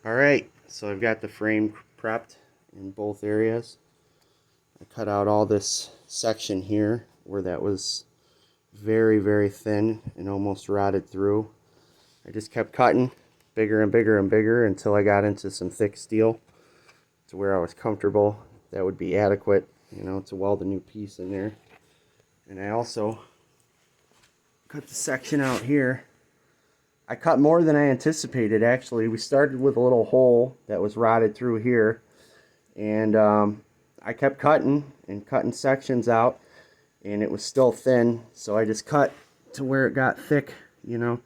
Alright, so I've got the frame prepped in both areas. I cut out all this section here where that was very thin and almost rotted through. I just kept cutting bigger and bigger and bigger until I got into some thick steel to where I was comfortable. That would be adequate, to weld a new piece in there. And I also cut the section out here. I cut more than I anticipated, actually. We started with a little hole that was rotted through here, and I kept cutting and cutting sections out, and it was still thin, so I just cut to where it got thick. You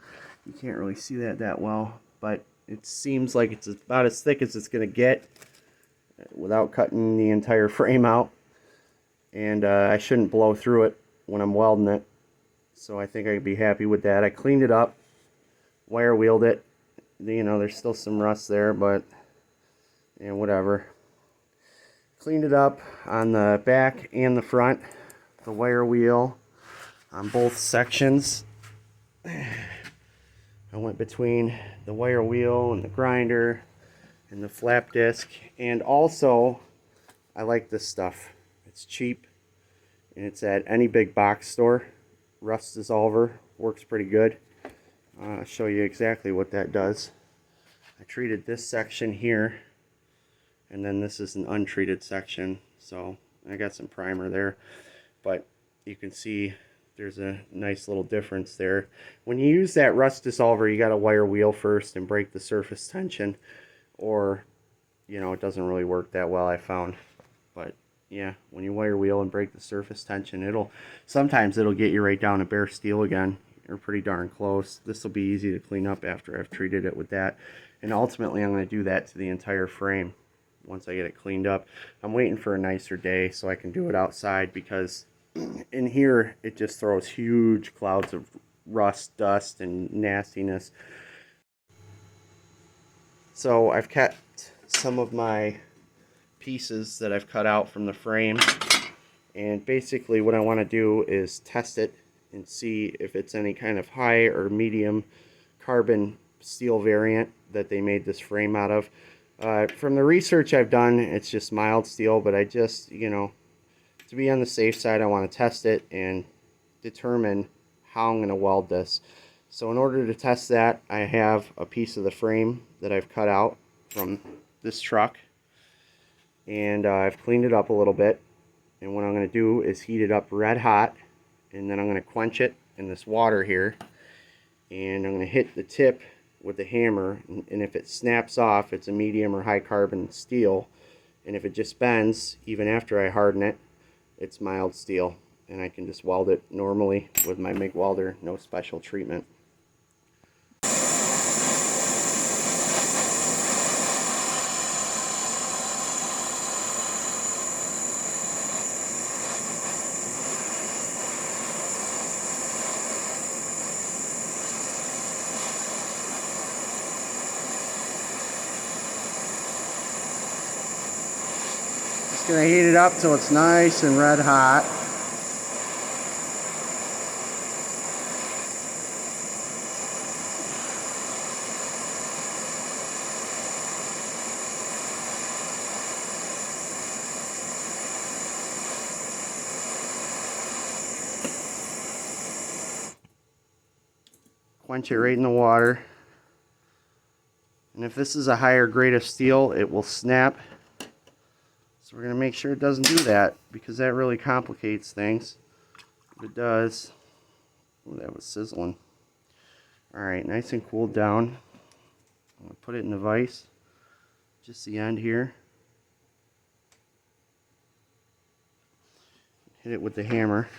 can't really see that well, but it seems like it's about as thick as it's going to get without cutting the entire frame out. And I shouldn't blow through it when I'm welding it, so I think I'd be happy with that. I cleaned it up, wire wheeled it. There's still some rust there, but whatever. Cleaned it up on the back and the front, the wire wheel on both sections. I went between the wire wheel and the grinder and the flap disc. And also, I like this stuff. It's cheap and it's at any big box store. Rust dissolver works pretty good. I'll show you exactly what that does. I treated this section here, and then this is an untreated section, so I got some primer there, but you can see there's a nice little difference there. When you use that rust dissolver, you got to wire wheel first and break the surface tension, or it doesn't really work that well, I found. But yeah, when you wire wheel and break the surface tension, sometimes it'll get you right down to bare steel again. Are pretty darn close. This will be easy to clean up after I've treated it with that, and ultimately I'm going to do that to the entire frame once I get it cleaned up. I'm waiting for a nicer day so I can do it outside, because in here it just throws huge clouds of rust, dust, and nastiness. So I've kept some of my pieces that I've cut out from the frame, and basically what I want to do is test it and see if it's any kind of high or medium carbon steel variant that they made this frame out of. From the research I've done, it's just mild steel, but I just, to be on the safe side, I want to test it and determine how I'm going to weld this. So in order to test that, I have a piece of the frame that I've cut out from this truck, and I've cleaned it up a little bit, and what I'm going to do is heat it up red hot, and then I'm going to quench it in this water here, and I'm going to hit the tip with the hammer, and if it snaps off, it's a medium or high carbon steel, and if it just bends even after I harden it, it's mild steel, and I can just weld it normally with my MIG welder, no special treatment. Just going to heat it up till it's nice and red hot. Quench it right in the water. And if this is a higher grade of steel, it will snap. So we're going to make sure it doesn't do that, because that really complicates things. If it does, ooh, that was sizzling. Alright, nice and cooled down. I'm going to put it in the vise, just the end here. Hit it with the hammer.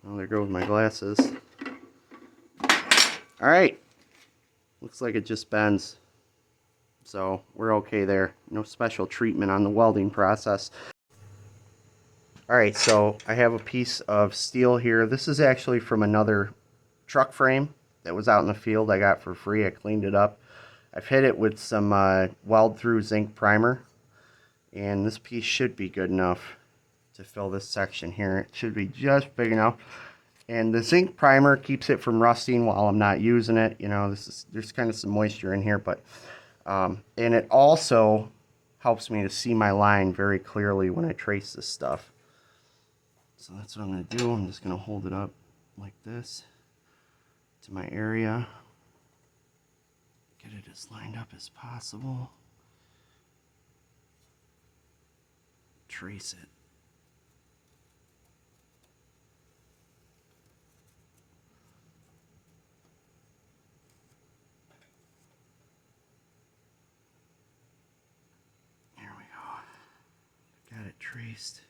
Oh, there goes my glasses. Alright, looks like it just bends. So we're okay there. No special treatment on the welding process. Alright, so I have a piece of steel here. This is actually from another truck frame that was out in the field I got for free. I cleaned it up. I've hit it with some weld-through zinc primer, and this piece should be good enough to fill this section here. It should be just big enough. And the zinc primer keeps it from rusting while I'm not using it. You know, there's kind of some moisture in here, but and it also helps me to see my line very clearly when I trace this stuff. So that's what I'm going to do. I'm just going to hold it up like this to my area. Get it as lined up as possible. Trace it. There we go. Got it traced.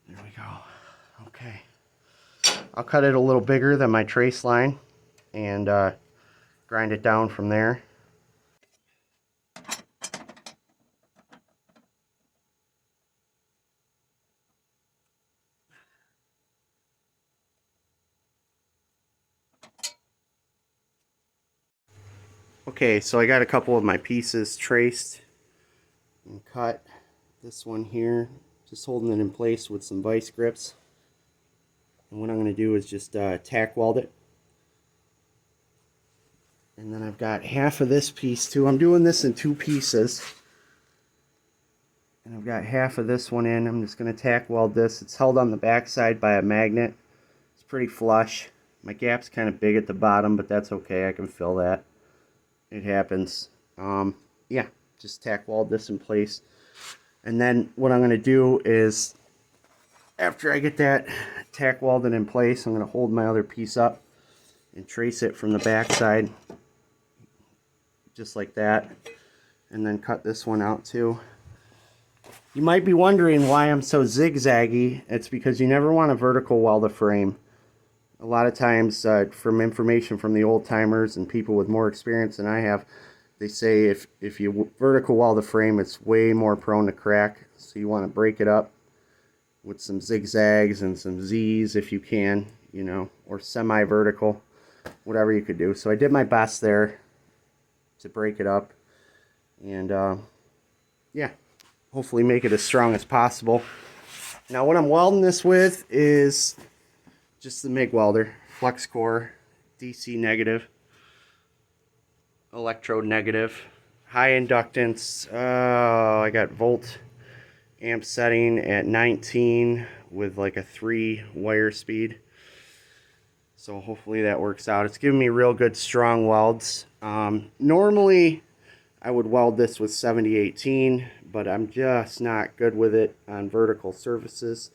There we go. Okay. I'll cut it a little bigger than my trace line and grind it down from there. Okay, so I got a couple of my pieces traced and cut. This one here, just holding it in place with some vice grips. And what I'm going to do is just tack weld it. And then I've got half of this piece too. I'm doing this in two pieces. And I've got half of this one in. I'm just going to tack weld this. It's held on the back side by a magnet. It's pretty flush. My gap's kind of big at the bottom, but that's okay. I can fill that. It happens. Yeah, just tack weld this in place. And then what I'm going to do is, after I get that tack welded in place, I'm going to hold my other piece up and trace it from the back side, just like that, and then cut this one out too. You might be wondering why I'm so zigzaggy. It's because you never want to vertical weld a frame. A lot of times, from information from the old timers and people with more experience than I have, they say if you vertical weld a frame, it's way more prone to crack. So you want to break it up with some zigzags and some Z's if you can, you know, or semi-vertical, whatever you could do. So I did my best there to break it up, and yeah, hopefully make it as strong as possible. Now what I'm welding this with is just the MIG welder, flex core, DC negative, electrode negative, high inductance. I got volt amp setting at 19 with like a 3 wire speed. So hopefully that works out. It's giving me real good strong welds. Normally I would weld this with 7018, but I'm just not good with it on vertical surfaces.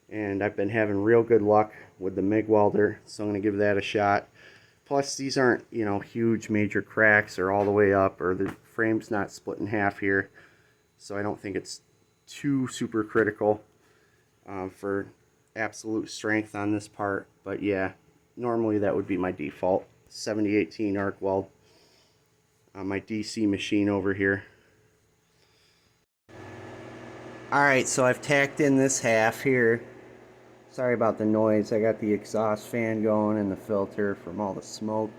And I've been having real good luck with the MIG welder, so I'm going to give that a shot. Plus these aren't, you know, huge major cracks or all the way up, or the frame's not split in half here. So I don't think it's too super critical for absolute strength on this part. But yeah, normally that would be my default 7018 arc weld on my DC machine over here. Alright, so I've tacked in this half here. Sorry about the noise. I got the exhaust fan going and the filter from all the smoke.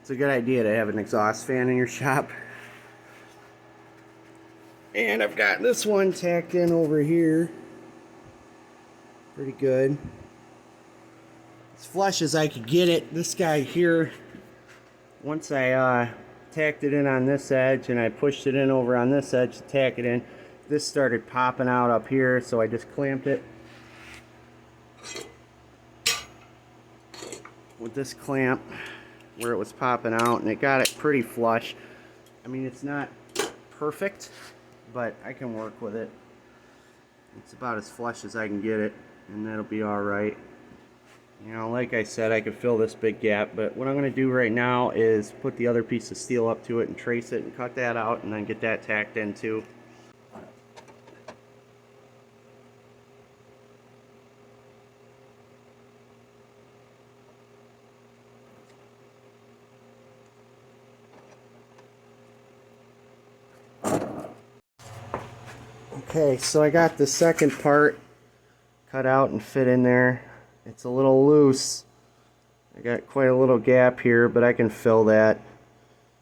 It's a good idea to have an exhaust fan in your shop. And I've got this one tacked in over here. Pretty good. As flush as I could get it. This guy here, once I tacked it in on this edge and I pushed it in over on this edge to tack it in, this started popping out up here, so I just clamped it with this clamp where it was popping out, and it got it pretty flush. I mean, it's not perfect, but I can work with it. It's about as flush as I can get it, and that'll be alright. You know, like I said, I could fill this big gap, but what I'm going to do right now is put the other piece of steel up to it and trace it and cut that out, and then get that tacked in too. Okay, so I got the second part cut out and fit in there. It's a little loose. I got quite a little gap here, but I can fill that,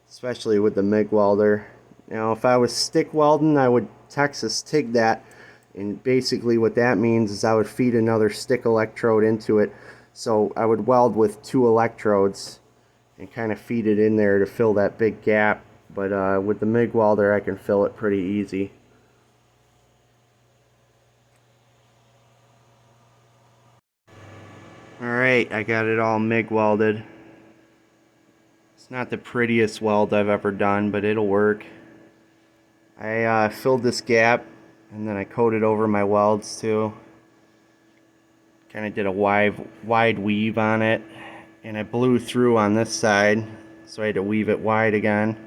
especially with the MIG welder. Now, if I was stick welding, I would Texas TIG that And basically what that means is I would feed another stick electrode into it. So I would weld with 2 electrodes and kind of feed it in there to fill that big gap. But with the MIG welder, I can fill it pretty easy. Alright, I got it all MIG welded. It's not the prettiest weld I've ever done, but it'll work. I filled this gap and then I coated over my welds too. Kind of did a wide weave on it, and I blew through on this side, so I had to weave it wide again.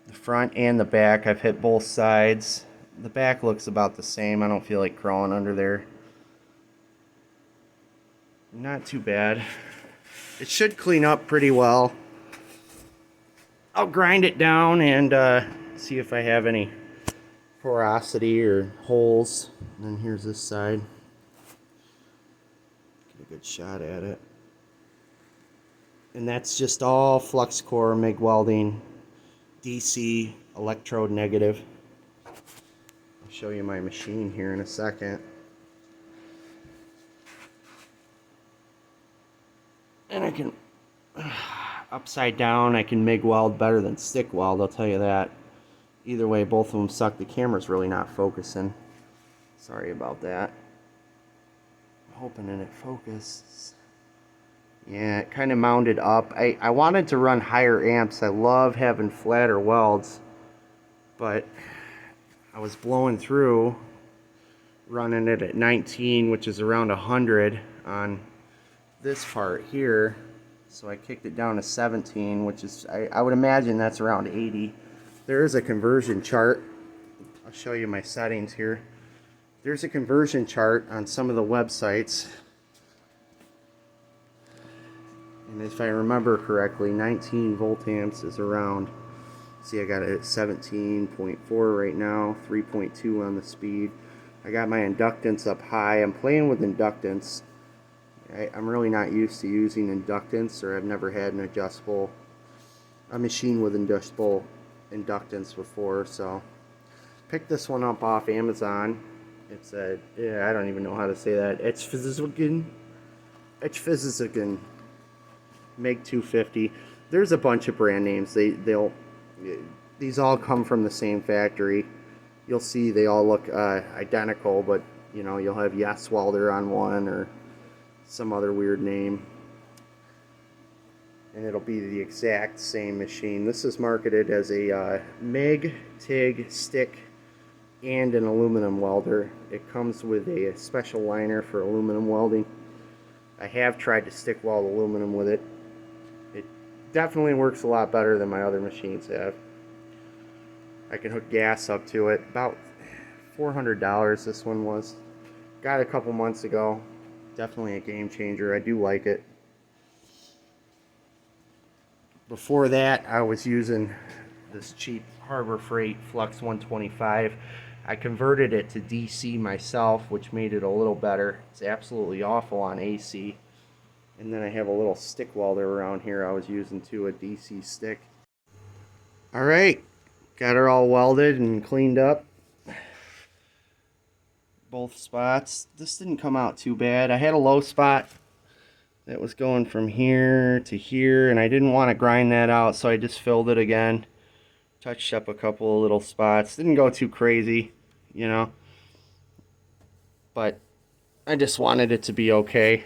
The front and the back, I've hit both sides. The back looks about the same. I don't feel like crawling under there. Not too bad. It should clean up pretty well. I'll grind it down and see if I have any porosity or holes. And then here's this side. Get a good shot at it. And that's just all flux core MIG welding, DC, electrode negative. I'll show you my machine here in a second. And I can, upside down, I can MIG weld better than stick weld, I'll tell you that. Either way, both of them suck. The camera's really not focusing. Sorry about that. I'm hoping that it focuses. Yeah, it kind of mounted up. I wanted to run higher amps. I love having flatter welds. But I was blowing through, running it at 19, which is around 100 on this part here. So I kicked it down to 17, which is, I would imagine that's around 80. There is a conversion chart. I'll show you my settings here. There's a conversion chart on some of the websites. And if I remember correctly, 19 volt amps is around, see, I got it at 17.4 right now, 3.2 on the speed. I got my inductance up high. I'm playing with inductance. I'm really not used to using inductance, or I've never had a machine with adjustable inductance before. So picked this one up off Amazon. It's a, I don't even know how to say that. F350 MIG 250. There's a bunch of brand names. These all come from the same factory. You'll see they all look identical, but you know, you'll have Yes Welder on one or some other weird name, and it'll be the exact same machine. This is marketed as a MIG, TIG, stick, and an aluminum welder. It comes with a special liner for aluminum welding. I have tried to stick weld aluminum with it. It definitely works a lot better than my other machines have. I can hook gas up to it. About $400 this one was. Got it a couple months ago. Definitely a game changer. I do like it. Before that, I was using this cheap Harbor Freight Flux 125. I converted it to DC myself, which made it a little better. It's absolutely awful on AC. And then I have a little stick welder around here I was using too, a DC stick. Alright, got her all welded and cleaned up. Both spots. This didn't come out too bad. I had a low spot that was going from here to here, and I didn't want to grind that out, so I just filled it again. Touched up a couple of little spots. Didn't go too crazy, you know, but I just wanted it to be okay.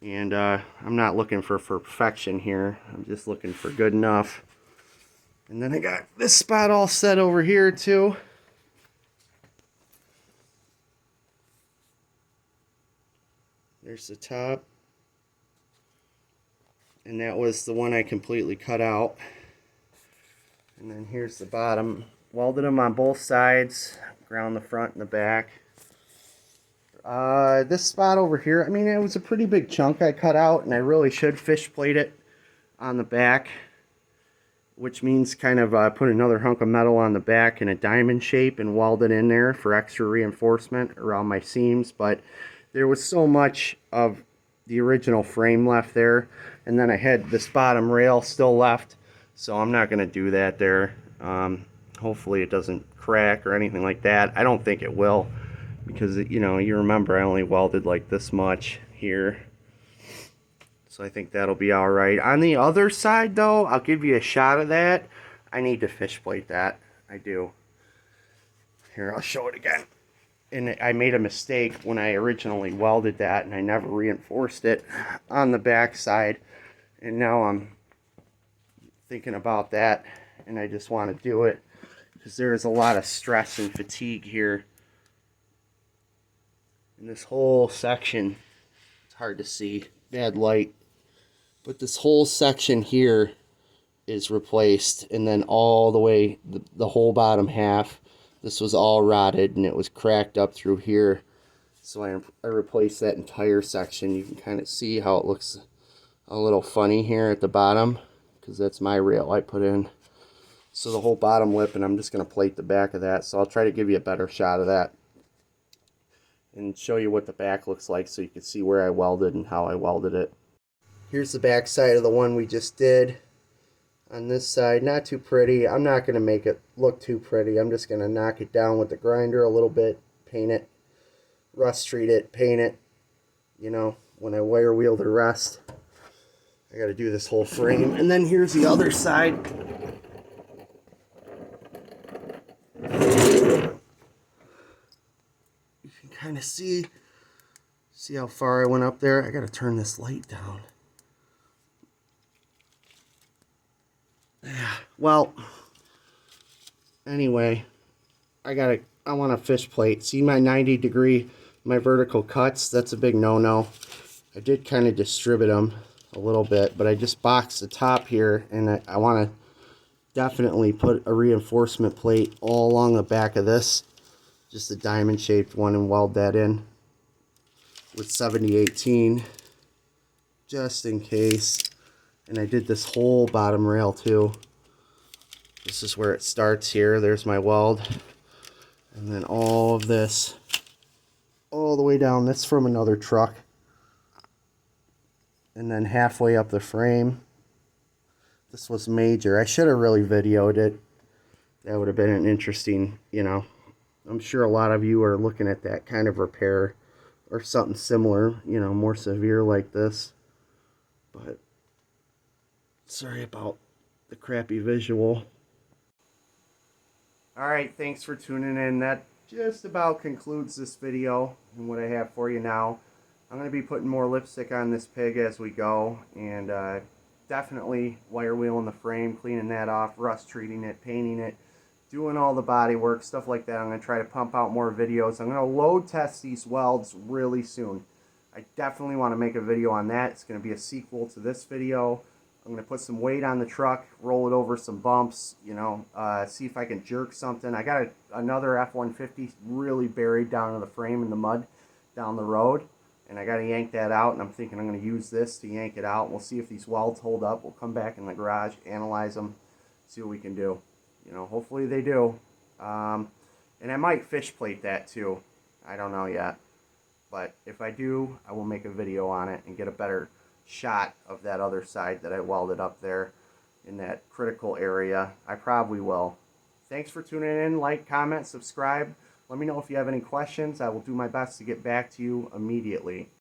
And I'm not looking for perfection here. I'm just looking for good enough. And then I got this spot all set over here too. There's the top. And that was the one I completely cut out. And then here's the bottom. Welded them on both sides. Ground the front and the back. This spot over here, I mean, it was a pretty big chunk I cut out, and I really should fish plate it on the back, which means kind of put another hunk of metal on the back in a diamond shape and weld it in there for extra reinforcement around my seams. But there was so much of the original frame left there, and then I had this bottom rail still left, so I'm not going to do that there. hopefully it doesn't crack or anything like that. I don't think it will, because you know, you remember I only welded like this much here, so I think that'll be all right. On the other side though, I'll give you a shot of that. I need to fish plate that. I do. Here, I'll show it again. And I made a mistake when I originally welded that, and I never reinforced it on the back side, and now I'm thinking about that, and I just want to do it because there is a lot of stress and fatigue here in this whole section. It's hard to see, bad light, but this whole section here is replaced, and then all the way the whole bottom half, this was all rotted and it was cracked up through here, so I replaced that entire section. You can kind of see how it looks a little funny here at the bottom, because that's my rail I put in. So the whole bottom lip, and I'm just going to plate the back of that. So I'll try to give you a better shot of that and show you what the back looks like so you can see where I welded and how I welded it. Here's the back side of the one we just did. On this side, not too pretty. I'm not going to make it look too pretty. I'm just going to knock it down with the grinder a little bit, paint it, rust treat it, paint it. You know, when I wire wheel the rust, I got to do this whole frame. And then here's the other side. You can kind of see how far I went up there. I got to turn this light down. Yeah, well, anyway, I want a fish plate. See my 90-degree, my vertical cuts? That's a big no-no. I did kind of distribute them a little bit, but I just boxed the top here, and I want to definitely put a reinforcement plate all along the back of this, just a diamond-shaped one, and weld that in with 7018, just in case. And I did this whole bottom rail too. This is where it starts here. There's my weld. And then all of this, all the way down. That's from another truck. And then halfway up the frame. This was major. I should have really videoed it. That would have been an interesting, you know. I'm sure a lot of you are looking at that kind of repair or something similar, you know, more severe like this. But sorry about the crappy visual. Alright, thanks for tuning in. That just about concludes this video and what I have for you now. I'm going to be putting more lipstick on this pig as we go, and definitely wire wheeling the frame, cleaning that off, rust treating it, painting it, doing all the body work, stuff like that. I'm going to try to pump out more videos. I'm going to load test these welds really soon. I definitely want to make a video on that. It's going to be a sequel to this video. I'm going to put some weight on the truck, roll it over some bumps, you know, see if I can jerk something. I got another F350 really buried down in the frame in the mud down the road, and I got to yank that out, and I'm thinking I'm going to use this to yank it out. We'll see if these welds hold up. We'll come back in the garage, analyze them, see what we can do. You know, hopefully they do. And I might fish plate that too. I don't know yet. But if I do, I will make a video on it and get a better shot of that other side that I welded up there in that critical area. I probably will. Thanks for tuning in. Like, comment, subscribe. Let me know if you have any questions. I will do my best to get back to you immediately.